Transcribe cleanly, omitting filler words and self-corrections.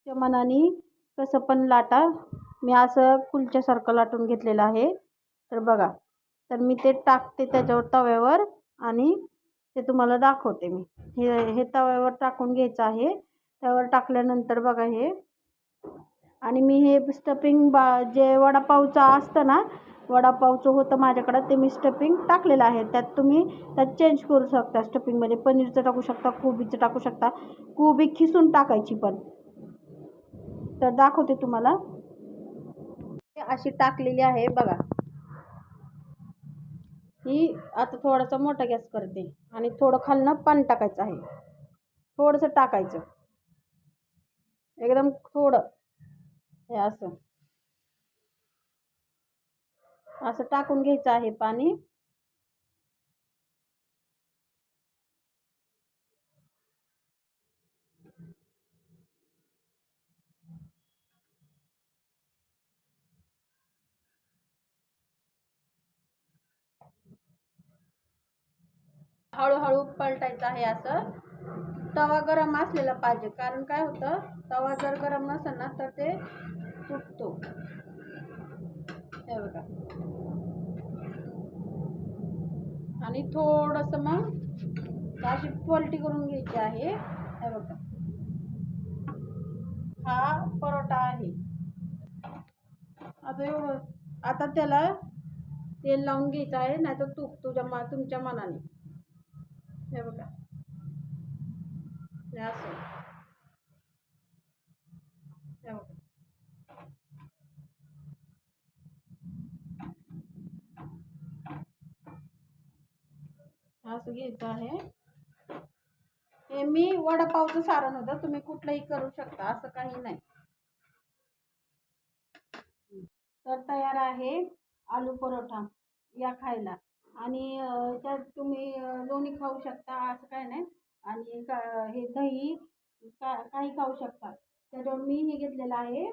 मनाने कसं पण लाटा. मी असं कुलच्यासारखं लाटून घेतलेलं आहे. तर बघा, तर मी ते टाकते त्याच्यावर तव्यावर आणि ते तुम्हाला दाखवते. मी हे तव्यावर टाकून घ्यायचं आहे. त्यावर टाकल्यानंतर बघा हे, आणि मी हे स्टफिंग जे वडापावचं असतं ना, वडापावचं होतं माझ्याकडं, ते मी स्टफिंग टाकलेलं आहे. त्यात चेंज करू शकता. स्टफिंगमध्ये पनीरचं टाकू शकता, कोबीचं टाकू शकता. कोबी खिसून टाकायची पण. तर दाखवते तुम्हाला. अशी टाकलेली आहे बघा. ही आता थोडासा मोठा गॅस करते आणि थोडं खालनं पाणी टाकायचं आहे. थोडंसं टाकायचं, एकदम थोडं. हे असं असं टाकून घ्यायचं आहे पाणी. हळूहळू पलटायचं आहे. असं तवा गरम असलेला पाहिजे, कारण काय होतं, तवा जर गरम नसेल ना तर ते तुटतो. हे बघा. आणि थोडंसं मग अशी पलटी करून घ्यायची आहे. हे बघा, हा परोठा आहे. आता एवढं, आता त्याला तेल लावून घ्यायचं आहे, नाही तर तूप तुमच्या मनाने. हे बघा, हे असं. हे बघा, असं घ्यायचं आहे. हे मी वडापावचं सारण होतं, तुम्ही कुठलंही करू शकता, असं काही नाही. तर तयार आहे आलू परोठा, या खायला. आणि त्यात तुम्ही लोणी खाऊ शकता, असं काय नाही. आणि हे दही काही खाऊ शकता. त्याच्यावर मी हे घेतलेलं आहे